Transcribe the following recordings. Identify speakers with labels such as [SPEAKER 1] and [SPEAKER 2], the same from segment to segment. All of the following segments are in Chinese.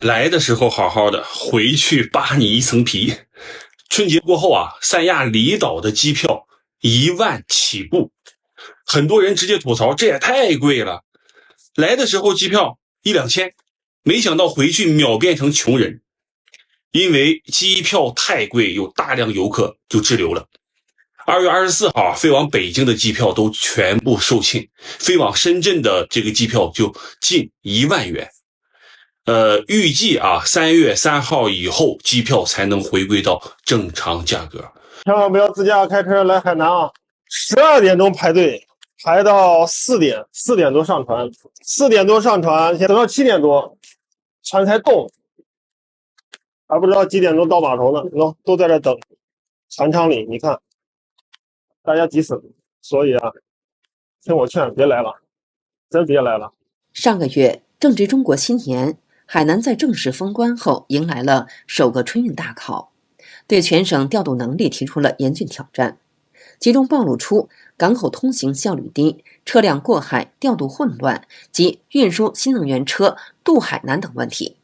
[SPEAKER 1] 來的時候好好的，回去扒你一層皮。春節過後啊，三亞離島的機票1萬起步，很多人直接吐槽這也太貴了。來的時候機票1、2千，沒想到回去秒變成窮人。因為機票太貴，有大量遊客就滯留了。2月24號飛往北京的機票都全部售罄，飛往深圳的這個機票就近1萬元。預計啊3月3號以後機票才能回歸到正常價格。
[SPEAKER 2] 千萬不要自駕開車來海南啊！12點鐘排隊，排到4點多上船，4點多上船，先等到7點多，船才動，還不知道幾點鐘到碼頭呢，都在這等。船艙裡你看，大家急死了，所以啊，聽我勸，別來了，真別來了。
[SPEAKER 3] 上個月正值中國新年，海南在正式封關後迎來了首個春運大考，對全省調度能力提出了嚴峻挑戰，其中暴露出港口通行效率低、車輛過海調度混亂及運輸新能源車渡海難等問題。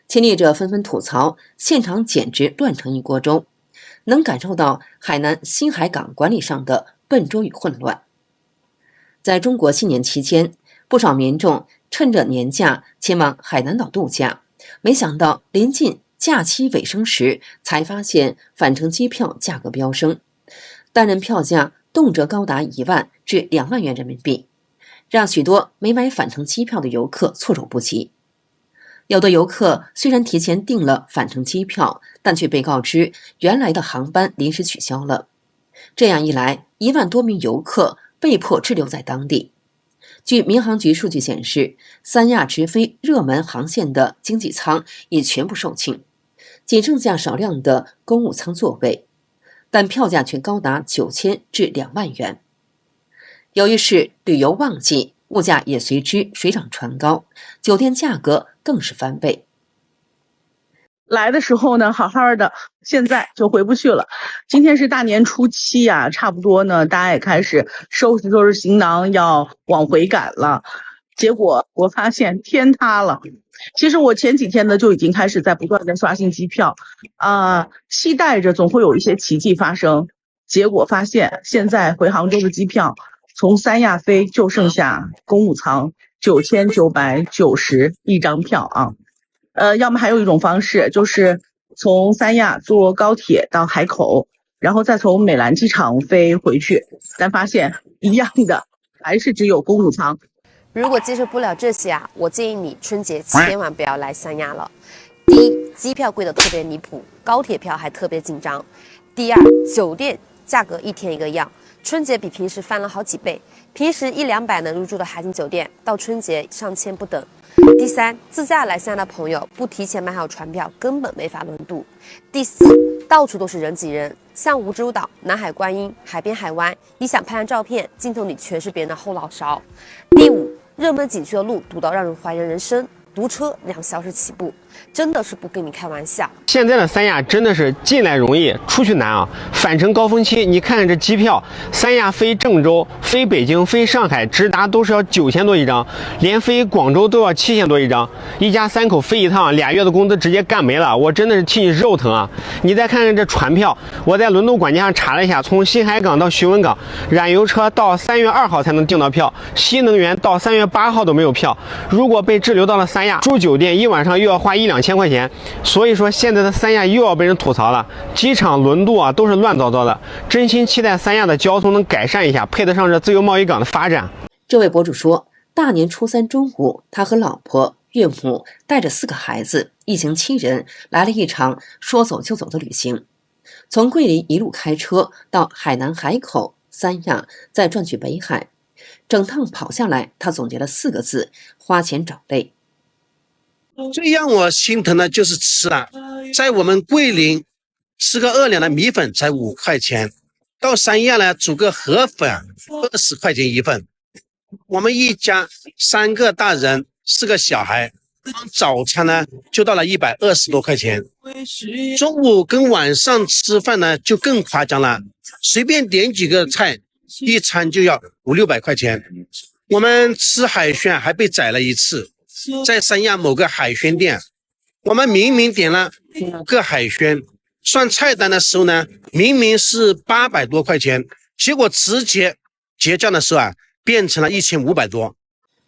[SPEAKER 3] 親歷者紛紛吐槽，現場簡直亂成一鍋粥，能感受到海南新海港管理上的笨拙與混亂。在中國新年期間，不少民眾趁着年假前往海南島度假，沒想到臨近假期尾聲時，才發現返程機票價格飆升，單人票價動輒高達1萬至2萬元人民幣，讓許多沒買返程機票的遊客措手不及。有的遊客雖然提前訂了返程機票，但卻被告知原來的航班臨時取消了。這樣一來，1萬多名遊客被迫滯留在當地。據民航局數據顯示，三亞直飛熱門航線的經濟艙已全部售罄，僅剩下少量的公務艙座位，但票價卻高達9000至2萬元。由於是旅遊旺季，物價也隨之水漲船高，酒店價格更是翻倍。
[SPEAKER 4] 來的時候呢好好的，現在就回不去了。今天是大年初7啊，差不多呢大家也開始收拾行囊要往回趕了。結果我發現天塌了。其實我前幾天呢就已經開始在不斷的刷新機票期待着總會有一些奇蹟發生。結果發現現在回杭州的機票從三亞飛就剩下公務艙9990一張票啊。要麼還有一種方式，就是從三亞坐高鐵到海口，然後再從美蘭機場飛回去，但發現一樣的，還是只有公務艙。
[SPEAKER 5] 如果接受不了這些啊，我建議你春節千萬不要來三亞了。第一，機票貴得特別離譜，高鐵票還特別緊張。第二，酒店價格一天一個樣，春節比平時翻了好幾倍，平時100-200能入住的海景酒店，到春節上千不等。第三，自駕來三亞的朋友不提前買好船票，根本沒法輪渡。第四，到處都是人擠人，像蜈支島、南海觀音、海邊海灣，你想拍張照片，鏡頭裡全是別人的後腦勺。第五，熱門景區的路堵到讓人懷疑人生，堵車2小時起步，真的是不跟你開玩笑。
[SPEAKER 6] 現在的三亞真的是進來容易出去難啊！返程高峰期，你看看這機票，三亞飛鄭州、飛北京、飛上海，直達都是要9000多一張，連飛廣州都要7000多一張。一家3口飛一趟，2月的工資直接幹沒了，我真的是替你肉疼啊！你再看看這船票，我在輪渡管家上查了一下，從新海港到徐聞港，燃油車到3月2號才能訂到票，新能源到3月8號都沒有票。如果被滯留到了三亞，住酒店一晚上又要花1-2千塊錢，所以說現在的三亞又要被人吐槽了，機場輪渡啊都是亂糟糟的。真心期待三亞的交通能改善一下，配得上這自由貿易港的發展。
[SPEAKER 3] 這位博主說，大年初3中午，他和老婆、岳母帶着4個孩子，一行7人來了一場說走就走的旅行，從桂林一路開車到海南海口、三亞，再轉去北海，整趟跑下來，他總結了4個字：花錢找累。
[SPEAKER 7] 最讓我心疼的就是吃了，在我们桂林吃個2两的米粉才5塊錢，到三亞呢煮個河粉20塊錢一份。我們一家3個大人4個小孩，早餐呢就到了120多塊錢，中午跟晚上吃飯呢就更誇張了，隨便點幾個菜，一餐就要500-600塊錢。我們吃海鮮還被宰了一次，在三亞某個海鮮店我們明明点了5個海鮮，算菜单的时候呢，明明是800多塊錢，結果直接結賬的時候啊，變成了1500多。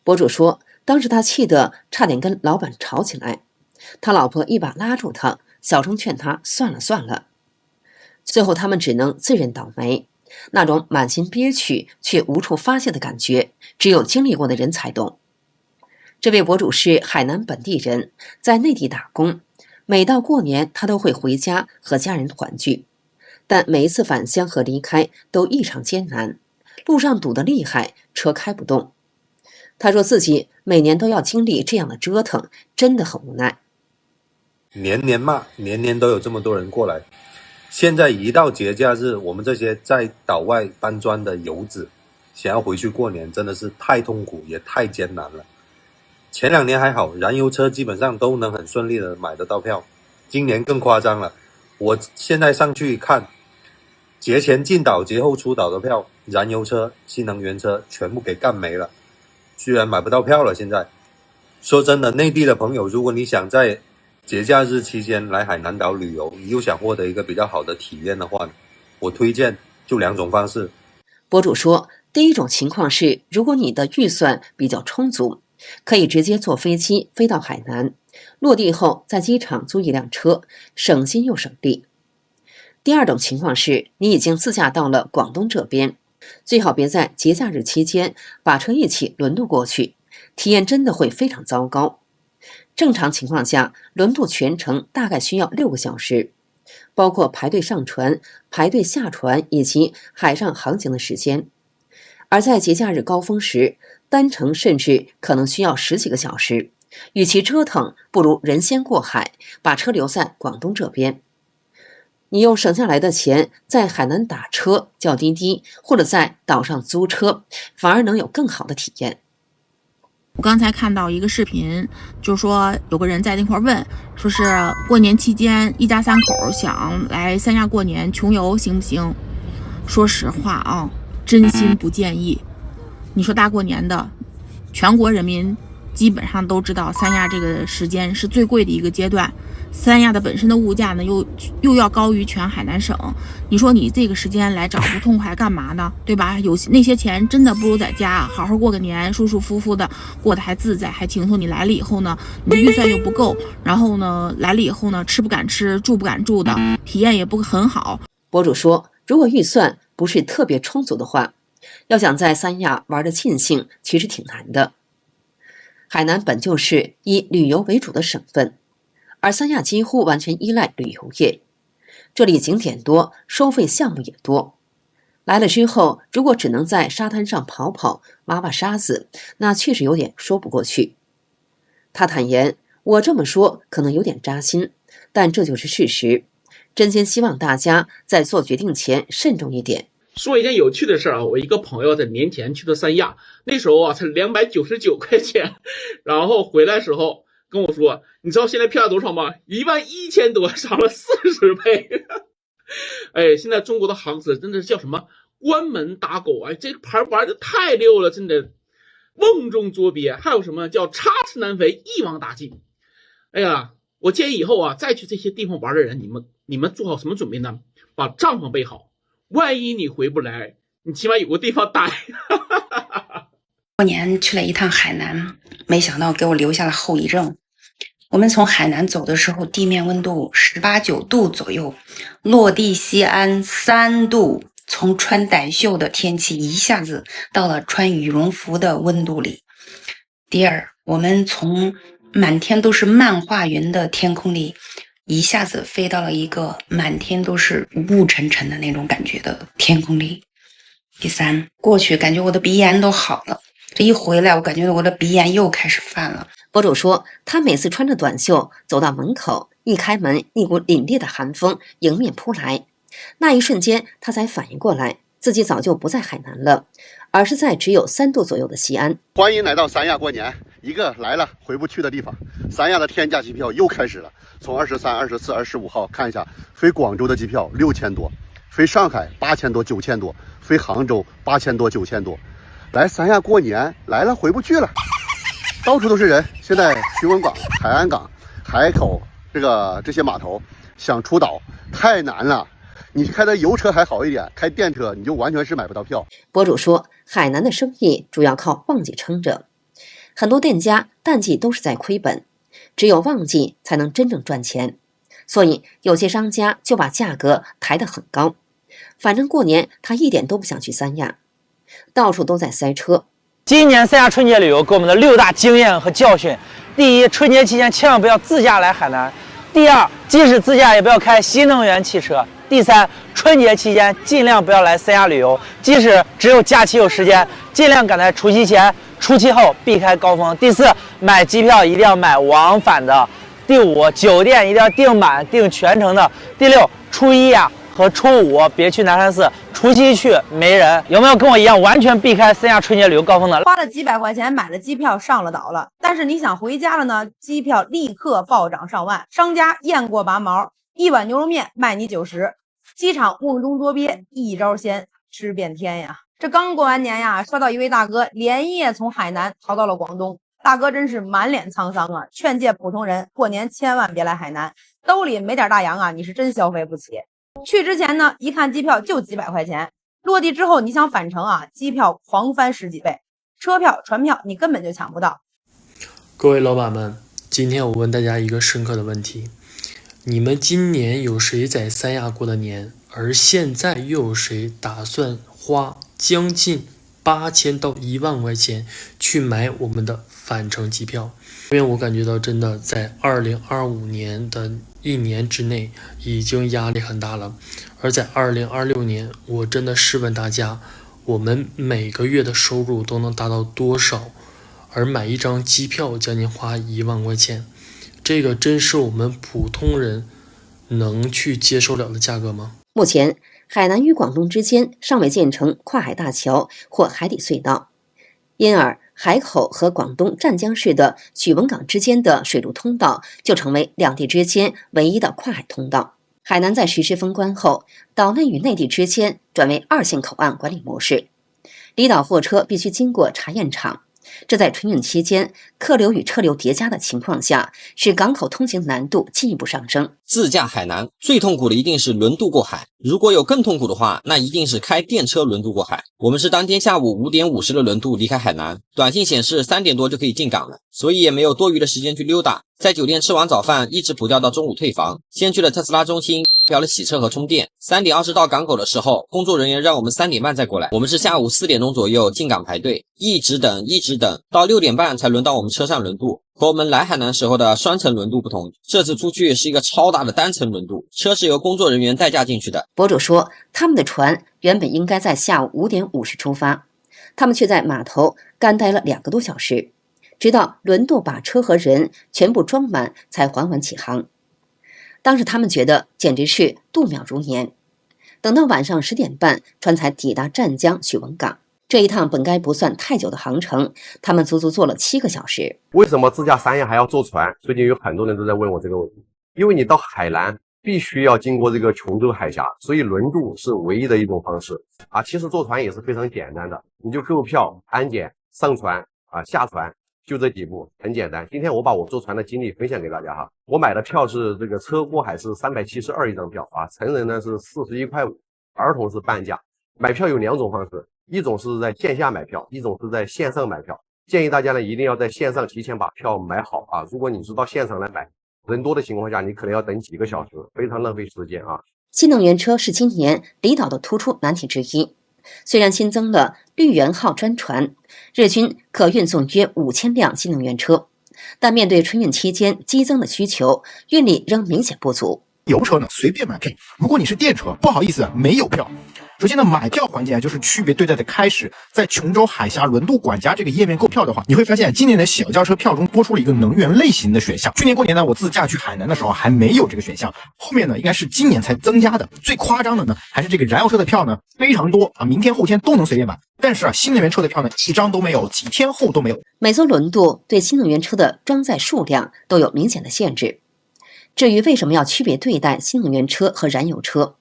[SPEAKER 3] 博主說，當時他氣得差點跟老闆吵起來，他老婆一把拉住他，小聲勸他算了算了。最後他們只能自認倒霉，那種滿心憋屈卻無處發洩的感覺，只有經歷過的人才懂。這位博主是海南本地人，在內地打工，每到過年他都會回家和家人團聚，但每一次返鄉和離開都異常艱難，路上堵得厲害，車開不動。他說自己每年都要經歷這樣的折騰，真的很無奈。
[SPEAKER 8] 年年罵，年年都有這麼多人過來，現在一到節假日，我們這些在島外搬磚的游子想要回去過年，真的是太痛苦也太艱難了。前2年還好，燃油車基本上都能很順利的買得到票，今年更誇張了。我現在上去看，節前進島節後出島的票，燃油車、新能源車全部給幹沒了，居然買不到票了。现在說真的，內地的朋友，如果你想在節假日期間來海南島旅遊，你又想獲得一個比較好的體驗的話，我推薦就2種方式。
[SPEAKER 3] 博主說，第一種情況是，如果你的預算比較充足，可以直接坐飛機飛到海南，落地後在機場租一輛車，省心又省力。第二種情況是，你已經自駕到了廣東這邊，最好別在節假日期間把車一起輪渡過去，體驗真的會非常糟糕。正常情況下，輪渡全程大概需要6個小時，包括排隊上船、排隊下船以及海上航行的時間。而在節假日高峰時，單程甚至可能需要10幾個小時，與其折騰，不如人先過海，把車留在廣東這邊。你用省下來的錢在海南打車、叫滴滴，或者在島上租車，反而能有更好的體驗。
[SPEAKER 9] 我剛才看到一個視頻，就說有個人在那塊問，說是過年期間一家3口想來三亞過年窮遊行不行？說實話啊，真心不建議。你說大過年的，全國人民基本上都知道三亞這個時間是最貴的一個階段，三亞的本身的物價呢又要高於全海南省，你說你這個時間來找不痛快幹嘛呢？对吧？有那些錢真的不如在家好好過個年，舒舒服服的過得還自在還輕鬆。你來了以後呢，你的預算又不夠，然後呢來了以後呢，吃不敢吃，住不敢住的，體驗也不很好。
[SPEAKER 3] 博主說，如果預算不是特別充足的話，要想在三亞玩得盡興，其實挺難的。海南本就是以旅遊為主的省份，而三亞幾乎完全依賴旅遊業，這裡景點多，收費項目也多。來了之後，如果只能在沙灘上跑跑、挖挖沙子，那確實有點說不過去。他坦言，我這麼說可能有點扎心，但這就是事實。真心希望大家在做決定前慎重一點。
[SPEAKER 10] 說一件有趣的事啊，我一個朋友在年前去的三亞，那時候啊才299塊錢，然後回來時候跟我說，你知道現在票價多少嗎？11000多，漲了40倍。哎，現在中國的航司真的是叫什麼關門打狗啊，這個牌玩的太溜了，真的瓮中捉鱉。還有什麼叫插翅難飛，一网打盡。哎呀，我建議以後啊再去這些地方玩的人，你們做好什麼準備呢？把帳篷備好，萬一你回不來，你起碼有個地方待。
[SPEAKER 11] 过年去了一趟海南，没想到给我留下了後遺症。我們從海南走的時候，地面溫度18、19度左右，落地西安3度，從穿短袖的天氣一下子到了穿羽絨服的溫度裡。第二，我們從滿天都是漫畫雲的天空裡，一下子飛到了一個滿天都是霧沉沉的那種感覺的天空裡。第三，過去感覺我的鼻炎都好了，這一回來我感覺我的鼻炎又開始犯了。
[SPEAKER 3] 博主說，他每次穿着短袖走到門口，一開門，一股凜冽的寒風迎面撲來，那一瞬間他才反應過來，自己早就不在海南了，而是在只有3度左右的西安。
[SPEAKER 12] 歡迎來到三亞過年，一個來了回不去的地方。三亞的天價機票又開始了，從23、24、25號看一下，飛廣州的機票6000多，飛上海8000多、9000多，飛杭州8000多、9000多。來三亞過年來了回不去了，到處都是人。現在徐聞港、海安港、海口、這些碼頭想出島太難了。你開的油車還好一點，開電車你就完全是買不到票。
[SPEAKER 3] 博主說，海南的生意主要靠旺季撐着，很多店家淡季都是在虧本，只有旺季才能真正賺錢，所以有些商家就把價格抬得很高。反正過年他一點都不想去三亞，到處都在塞車。
[SPEAKER 13] 今年三亞春節旅游給我們的6大經驗和教訓：第一，春節期間千萬不要自駕來海南；第二，即使自駕也不要開新能源汽車；第三，春節期間盡量不要來三亞旅游，即使只有假期有时间，盡量趕在除夕前、除夕後避開高峰；第四，買機票一定要買往返的；第五，酒店一定要訂滿、訂全程的；第六，初一和初五別去南山寺，除夕去沒人。有沒有跟我一樣完全避開三亞春節旅遊高峰的？
[SPEAKER 14] 花了幾百塊錢買了機票上了島了，但是你想回家了呢，機票立刻暴漲上萬，商家雁過拔毛，一碗牛肉面賣你90，機場瓮中捉鱉，一招鲜吃遍天呀。這剛過完年呀，刷到一位大哥連夜從海南逃到了廣東，大哥真是滿臉滄桑啊，勸誡普通人過年千萬別來海南，兜裡沒點大洋啊，你是真消費不起。去之前呢，一看機票就幾百塊錢，落地之後你想返程啊，機票狂翻10幾倍，車票、船票你根本就搶不到。
[SPEAKER 15] 各位老板們，今天我問大家一個深刻的問題：你們今年有誰在三亞過的年？而現在又有誰打算花將近8000到1萬塊錢去買我們的返程機票？因為我感覺到真的在2025年的1年之內已經壓力很大了，而在2026年，我真的試問大家，我們每個月的收入都能達到多少？而買一張機票將近花1萬塊錢，這個真是我們普通人能去接受了的價格嗎？
[SPEAKER 3] 目前，海南與廣東之間尚未建成跨海大橋或海底隧道，因而海口和廣東湛江市的許文港之間的水陸通道就成為兩地之間唯一的跨海通道。海南在實施封關後，島內與內地之間轉為2線口岸管理模式，離島貨車必須經過查驗場。這在春運期間客流與車流疊加的情況下，使港口通行難度進一步上升。
[SPEAKER 16] 自駕海南最痛苦的一定是輪渡過海，如果有更痛苦的話，那一定是開電車輪渡過海。我們是當天下午5點50的輪渡離開海南，短信顯示3點多就可以進港了，所以也沒有多餘的時間去溜達，在酒店吃完早飯一直補覺到中午退房，先去了特斯拉中心標了洗車和充電。3點20到港口的時候，工作人員讓我們3點半再過來，我們是下午4點鐘左右進港排隊，一直等到6點半才輪到我們車上輪渡。和我們來海南時候的雙層輪渡不同，這次出去是一個超大的單層輪渡，車是由工作人員代駕進去的。
[SPEAKER 3] 博主說，他們的船原本應該在下午5點50出發，他們卻在碼頭乾待了2個多小時，直到輪渡把車和人全部裝滿才緩緩起航。當時他們覺得簡直是度秒如年。等到晚上10點半，船才抵達湛江許文港。這一趟本該不算太久的航程，他們足足坐了7個小時。
[SPEAKER 17] 為什麼自駕三亞還要坐船？最近有很多人都在問我這個問題。因為你到海南必須要經過這個瓊州海峽，所以輪渡是唯一的一種方式啊。其實坐船也是非常簡單的，你就購票、安檢、上船啊、下船，就這幾步，很簡單。今天我把我坐船的經歷分享給大家哈。我買的票是這個車過海是372一張票啊，成人呢是41塊5，兒童是半價。買票有2種方式。一種是在線下買票，一種是在線上買票。建議大家呢一定要在線上提前把票買好啊！如果你是到线上來買，人多的情況下，你可能要等幾個小時，非常浪費時間啊。
[SPEAKER 3] 新能源車是今年離島的突出難題之一。雖然新增了綠源號專船，日均可運送約5000輛新能源車，但面對春運期間激增的需求，運力仍明顯不足。
[SPEAKER 18] 油車呢隨便買票，如果你是電車，不好意思，沒有票。首先呢，買票環節就是區別對待的開始。在瓊州海峽輪渡管家這個頁面購票的話，你會發現今年的小轎車票中多出了一個能源類型的選項。去年過年呢，我自駕去海南的時候還沒有這個選項，後面呢應該是今年才增加的。最誇張的呢，還是這個燃油車的票呢非常多啊，明天後天都能隨便買。但是啊，新能源車的票呢一張都沒有，幾天後都沒有。
[SPEAKER 3] 每艘輪渡對新能源車的裝載數量都有明顯的限制。至於為什麼要區別對待新能源車和燃油車，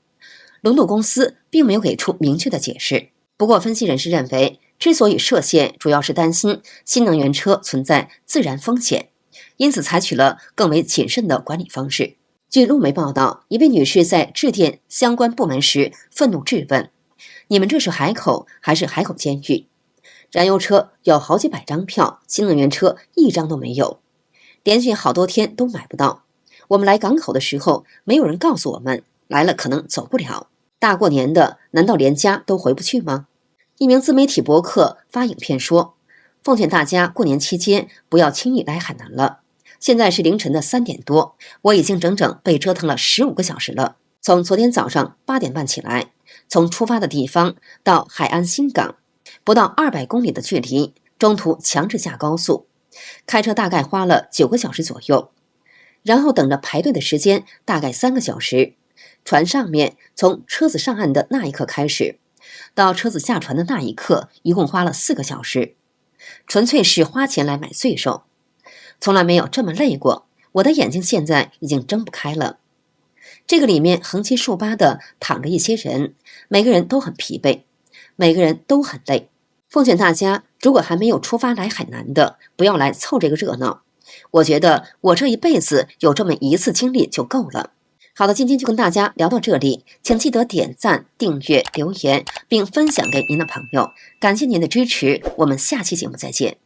[SPEAKER 3] 輪渡公司並沒有給出明確的解釋。不過，分析人士認為，之所以設限，主要是擔心新能源車存在自燃風險，因此採取了更為謹慎的管理方式。據路媒報道，一位女士在致電相關部門時憤怒質問：“你們這是海口還是海口監獄？燃油車有好幾百張票，新能源車一張都沒有，連續好多天都買不到。我們來港口的時候，沒有人告訴我們來了可能走不了。大過年的，難道連家都回不去嗎？”一名自媒體博客發影片說：“奉勸大家過年期間不要輕易來海南了。現在是凌晨的3點多，我已經整整被折騰了15個小時了。從昨天早上8點半起來，從出發的地方到海安新港，不到200公里的距離，中途強制下高速，開車大概花了9個小時左右，然後等着排隊的時間大概3個小時。船上面從車子上岸的那一刻開始，到車子下船的那一刻，一共花了4個小時，純粹是花錢來買罪受。從來沒有這麼累過，我的眼睛現在已經睜不開了。這個裡面橫七豎八的躺着一些人，每個人都很疲憊，每個人都很累。奉勸大家，如果還沒有出發來海南的，不要來湊這個熱鬧。我覺得我這一輩子有這麼一次經歷就夠了。好的，今天就跟大家聊到這裡，請記得點讚、訂閱、留言，並分享給您的朋友。感謝您的支持，我們下期節目再見。